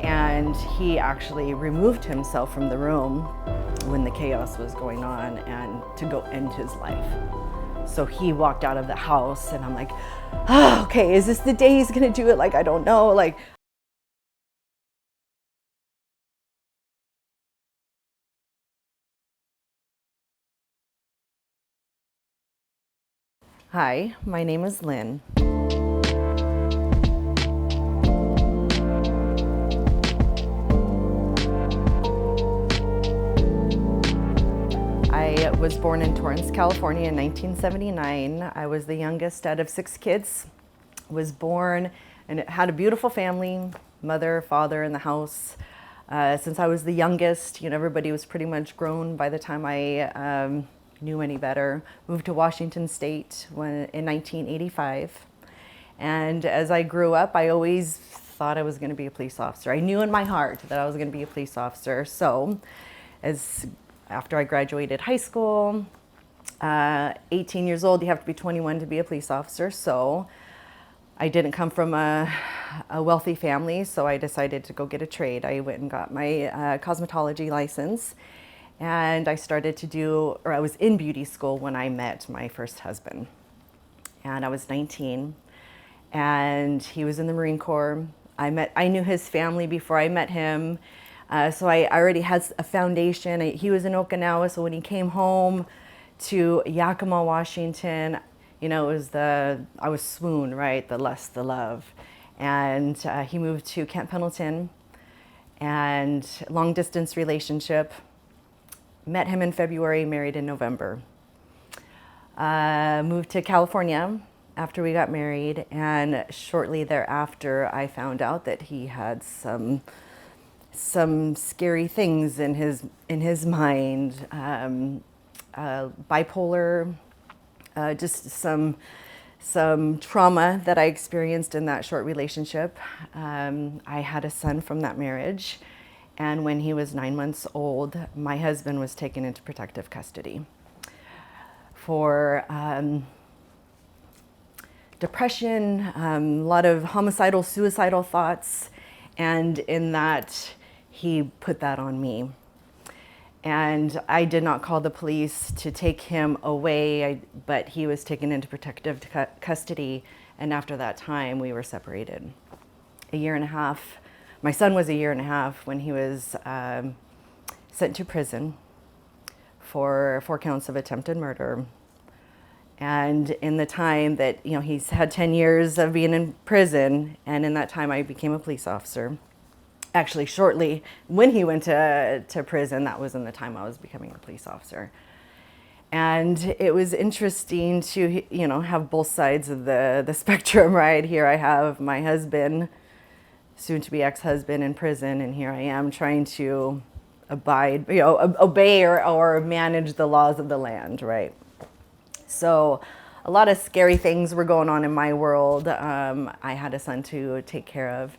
And he actually removed himself from the room when the chaos was going on and to go end his life. So he walked out of the house and I'm like, oh, okay, is this the day he's gonna do it? Like, I don't know. Like, hi, my name is Lynn. I was born in Torrance, California in 1979. I was the youngest out of 6 kids. Was born and had a beautiful family, mother, father in the house. Since I was the youngest, everybody was pretty much grown by the time I knew any better. Moved to Washington State in 1985. And as I grew up, I always thought I was going to be a police officer. I knew in my heart that I was going to be a police officer. So after I graduated high school, 18 years old, you have to be 21 to be a police officer. So I didn't come from a wealthy family, so I decided to go get a trade. I went and got my cosmetology license, and I I was in beauty school when I met my first husband. And I was 19, and he was in the Marine Corps. I knew his family before I met him, so I already had a foundation. He was in Okinawa, so when he came home to Yakima, Washington, it was I was swooned, right? The lust, the love. And he moved to Camp Pendleton, and long distance relationship. Met him in February, married in November. Moved to California after we got married, and shortly thereafter I found out that he had some scary things in his mind, bipolar, just some trauma that I experienced in that short relationship. I had a son from that marriage, and when he was 9 months old, my husband was taken into protective custody for depression, a lot of homicidal, suicidal thoughts, and in that, he put that on me. And I did not call the police to take him away, but he was taken into protective custody, and after that time, we were separated. A year and a half. My son was a year and a half when he was sent to prison for 4 counts of attempted murder. And in the time that, he's had 10 years of being in prison, and in that time I became a police officer. Actually, shortly when he went to prison, that was in the time I was becoming a police officer. And it was interesting to, have both sides of the spectrum, right? Here I have my husband, soon to be ex-husband, in prison, and here I am trying to obey or manage the laws of the land, right? So a lot of scary things were going on in my world. I had a son to take care of.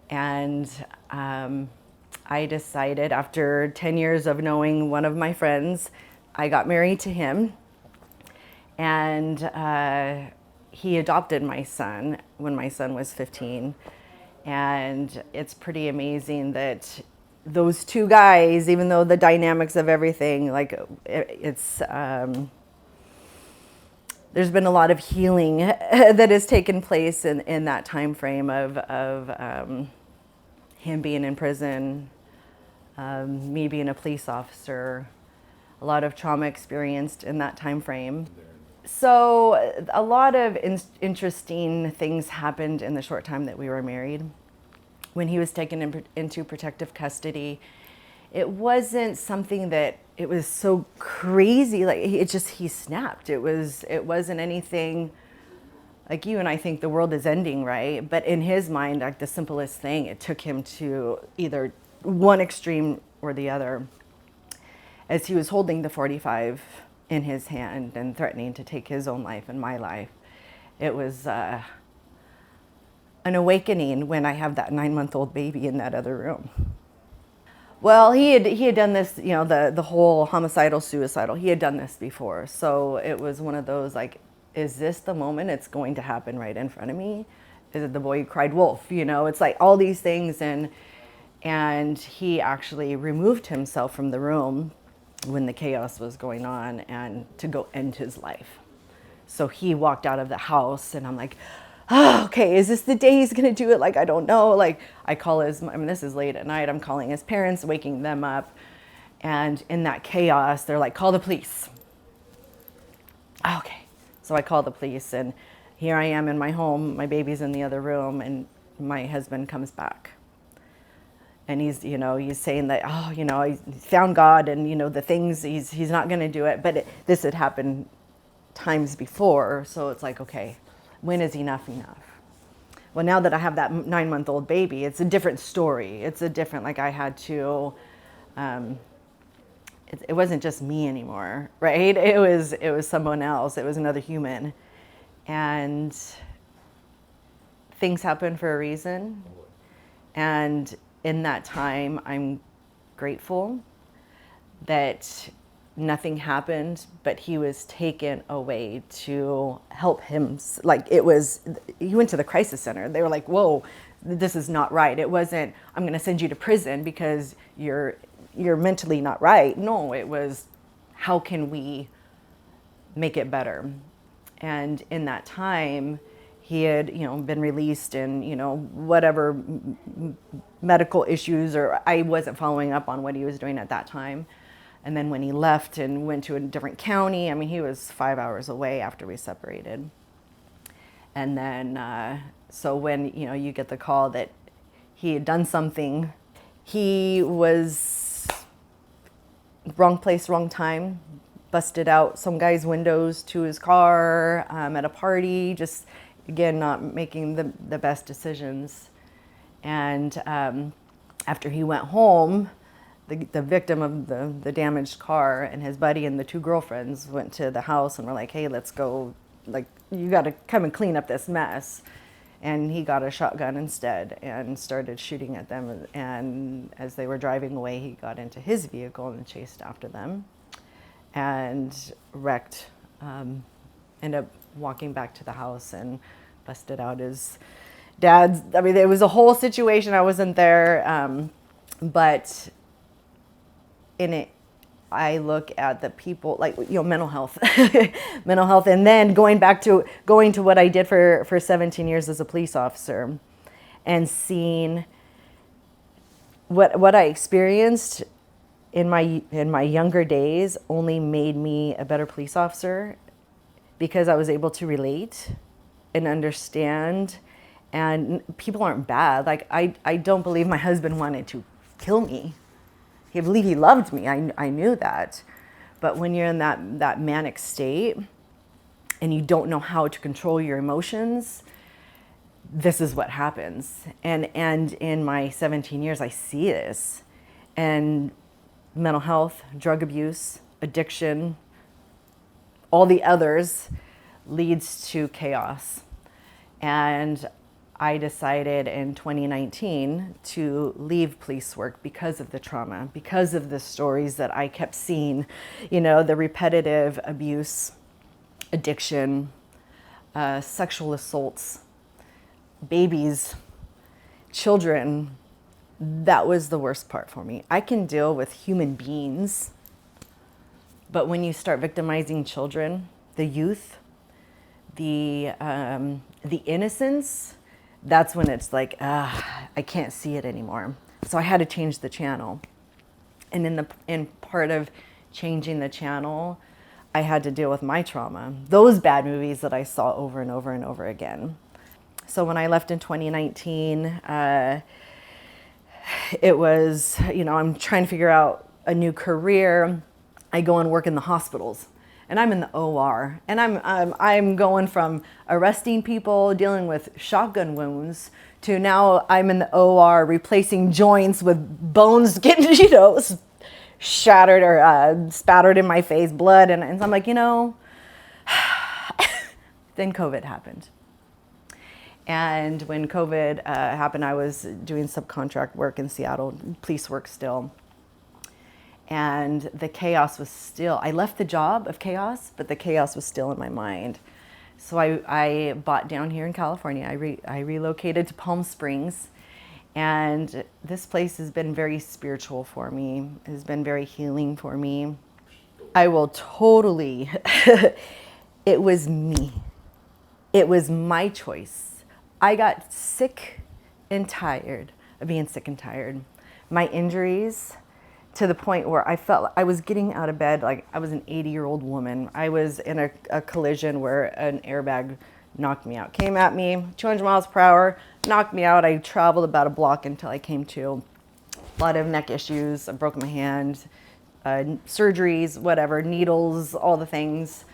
And I decided, after 10 years of knowing one of my friends, I got married to him. And he adopted my son when my son was 15. And it's pretty amazing that those 2 guys, even though the dynamics of everything, there's been a lot of healing that has taken place in that time frame of him being in prison, me being a police officer, a lot of trauma experienced in that time frame. So a lot of interesting things happened in the short time that we were married. When he was taken into protective custody, it wasn't something that it was so crazy. Like, he snapped. It wasn't anything like you and I think the world is ending, right? But in his mind, like the simplest thing, it took him to either one extreme or the other. As he was holding the .45 in his hand and threatening to take his own life and my life, it was an awakening when I have that 9-month-old baby in that other room. Well, he had done this, the whole homicidal, suicidal. He had done this before, so it was one of those like, is this the moment it's going to happen right in front of me? Is it the boy who cried wolf? It's like all these things, and And he actually removed himself from the room when the chaos was going on and to go end his life. So he walked out of the house, and I'm like, oh, okay, is this the day he's gonna do it? Like, I don't know. Like, I call his, I mean, this is late at night. I'm calling his parents, waking them up. And in that chaos, they're like, call the police. Okay. So I call the police, and here I am in my home. My baby's in the other room, and my husband comes back. And he's, he's saying that, oh, he found God, and, the things, he's not going to do it. But this had happened times before. So it's like, okay, when is enough enough? Well, now that I have that 9-month-old baby, it's a different story. It's a different, like, I had to, it wasn't just me anymore, right? It was someone else. It was another human. And things happen for a reason. And in that time, I'm grateful that nothing happened, but he was taken away to help him. Like, he went to the crisis center. They were like, whoa, this is not right. It wasn't, I'm going to send you to prison because you're mentally not right. No, it was, how can we make it better? And in that time, he had, been released, and, whatever medical issues, or I wasn't following up on what he was doing at that time. And then when he left and went to a different county, I mean, he was 5 hours away after we separated. And then, so when, you get the call that he had done something, he was wrong place, wrong time, busted out some guy's windows to his car at a party, just, again, not making the best decisions. And after he went home, the victim of the damaged car and his buddy and the 2 girlfriends went to the house and were like, hey, let's go, like, you got to come and clean up this mess. And he got a shotgun instead and started shooting at them. And as they were driving away, he got into his vehicle and chased after them and wrecked, ended up walking back to the house and busted out his dad's. I mean, it was a whole situation. I wasn't there, but in it, I look at the people, like, mental health, mental health. And then going to what I did for 17 years as a police officer, and seeing what I experienced in my younger days only made me a better police officer, because I was able to relate and understand. And people aren't bad. Like, I don't believe my husband wanted to kill me. I believe he loved me. I knew that. But when you're in that manic state and you don't know how to control your emotions, this is what happens. And in my 17 years, I see this. And mental health, drug abuse, addiction, all the others leads to chaos. And I decided in 2019 to leave police work because of the trauma, because of the stories that I kept seeing, the repetitive abuse, addiction, sexual assaults, babies, children. That was the worst part for me. I can deal with human beings, but when you start victimizing children, the youth, the innocence, that's when it's like, I can't see it anymore. So I had to change the channel. And in part of changing the channel, I had to deal with my trauma, those bad movies that I saw over and over and over again. So when I left in 2019, it was, I'm trying to figure out a new career. I go and work in the hospitals. And I'm in the OR, and I'm going from arresting people, dealing with shotgun wounds, to now I'm in the OR replacing joints with bones getting, shattered or spattered in my face, blood, and I'm like, then COVID happened. And when COVID happened, I was doing subcontract work in Seattle, police work still. And the chaos was still, I left the job of chaos, but the chaos was still in my mind. So I bought down here in California. I relocated to Palm Springs, And this place has been very spiritual for me, has been very healing for me. I will totally, it was me. It was my choice. I got sick and tired of being sick and tired. My injuries, to the point where I felt I was getting out of bed like I was an 80-year-old woman. I was in a collision where an airbag knocked me out. Came at me, 200 miles per hour, knocked me out. I traveled about a block until I came to. A lot of neck issues. I broke my hand, surgeries, whatever, needles, all the things.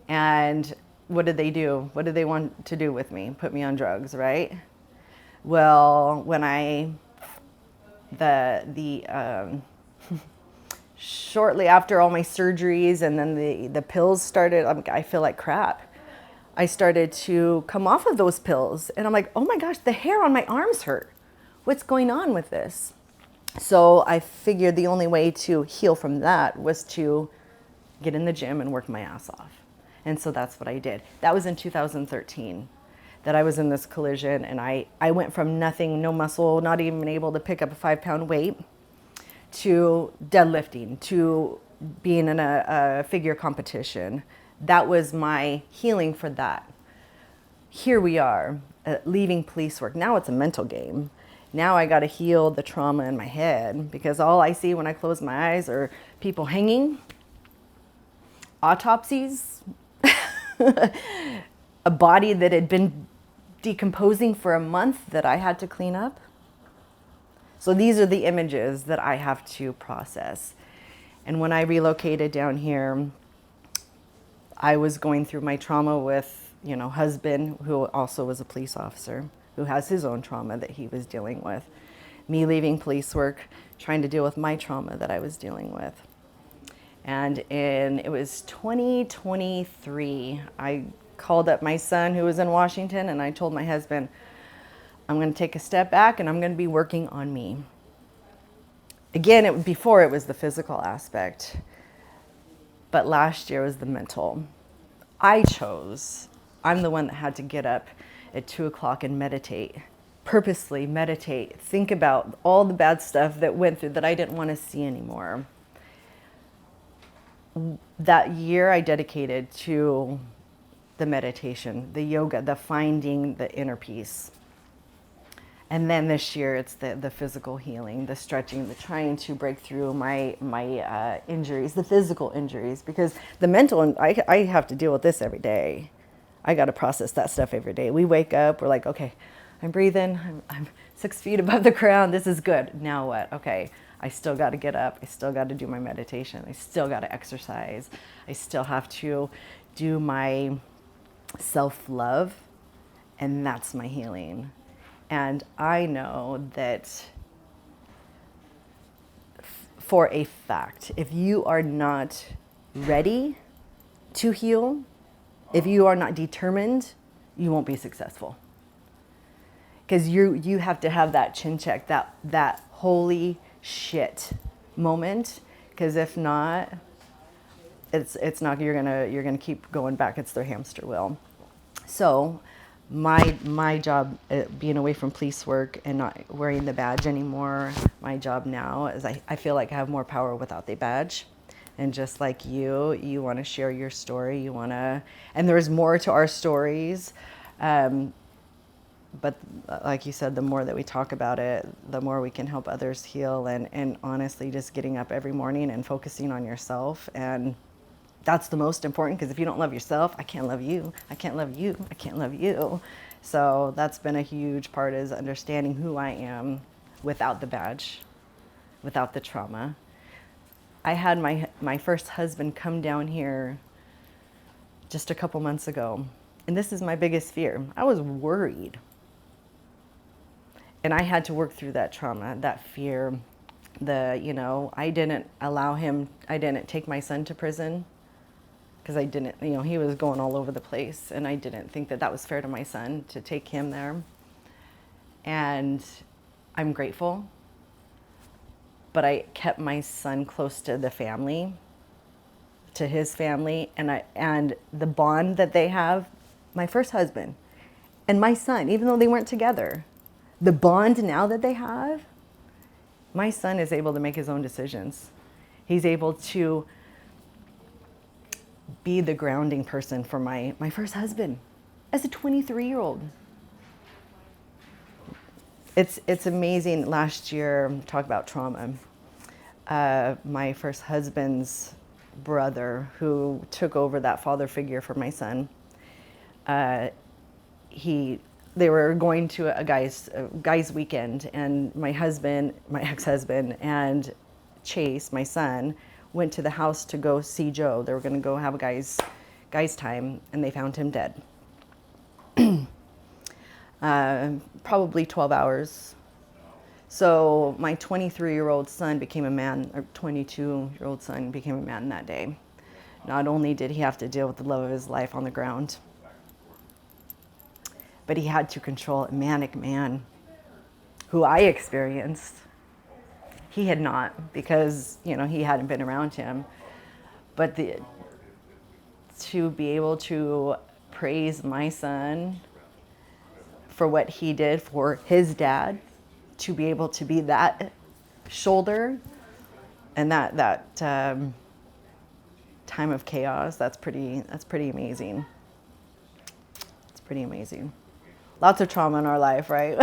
And what did they do? What did they want to do with me? Put me on drugs, right? Well, when shortly after all my surgeries and then the pills started, I feel like crap. I started to come off of those pills and I'm like, oh my gosh, the hair on my arms hurt. What's going on with this? So I figured the only way to heal from that was to get in the gym and work my ass off. And so that's what I did. That was in 2013 that I was in this collision, and I went from nothing, no muscle, not even able to pick up a 5-pound weight, to deadlifting, to being in a figure competition. That was my healing for that. Here we are, leaving police work. Now it's a mental game. Now I got to heal the trauma in my head, because all I see when I close my eyes are people hanging, autopsies, a body that had been decomposing for a month that I had to clean up. So these are the images that I have to process. And when I relocated down here, I was going through my trauma with, husband who also was a police officer, who has his own trauma that he was dealing with. Me leaving police work, trying to deal with my trauma that I was dealing with. And it was 2023, I called up my son who was in Washington, and I told my husband, I'm going to take a step back and I'm going to be working on me. Again, before it was the physical aspect, but last year was the mental. I'm the one that had to get up at 2 o'clock and meditate, purposely meditate, think about all the bad stuff that went through that I didn't want to see anymore. That year I dedicated to the meditation, the yoga, the finding the inner peace. And then this year it's the physical healing, the stretching, the trying to break through my injuries, the physical injuries, because the mental, I have to deal with this every day. I got to process that stuff every day. We wake up, we're like, okay, I'm breathing, I'm 6 feet above the ground, this is good. Now what? Okay, I still got to get up, I still got to do my meditation, I still got to exercise, I still have to do my self-love, and that's my healing. And I know that for a fact, if you are not ready to heal, if you are not determined, you won't be successful. Because you have to have that chin check, that holy shit moment. Because if not, it's not, you're gonna keep going back. It's their hamster wheel. So my job, being away from police work and not wearing the badge anymore, my job now is I feel like I have more power without the badge. And just like you want to share your story, and there's more to our stories. But like you said, the more that we talk about it, the more we can help others heal, and honestly, just getting up every morning and focusing on yourself. And that's the most important, because if you don't love yourself, I can't love you. I can't love you. I can't love you. So that's been a huge part, is understanding who I am without the badge, without the trauma. I had my first husband come down here just a couple months ago. And this is my biggest fear. I was worried. And I had to work through that trauma, that fear. I didn't take my son to prison, because I didn't, he was going all over the place, and I didn't think that was fair to my son to take him there. And I'm grateful, but I kept my son close to the family, to his family, and the bond that they have, my first husband and my son, even though they weren't together, the bond now that they have, my son is able to make his own decisions. He's able to be the grounding person for my first husband as a 23-year-old. It's amazing. Last year, talk about trauma. My first husband's brother, who took over that father figure for my son, they were going to a guy's weekend, and my ex-husband, and Chase, my son, went to the house to go see Joe. They were going to go have a guy's time, and they found him dead. Probably 12 hours. So my 23-year-old son became a man, or 22-year-old son became a man that day. Not only did he have to deal with the love of his life on the ground, but he had to control a manic man who I experienced. He had not, because he hadn't been around him. But to be able to praise my son for what he did for his dad, to be able to be that shoulder and that time of chaos, that's pretty amazing. It's pretty amazing. Lots of trauma in our life, right?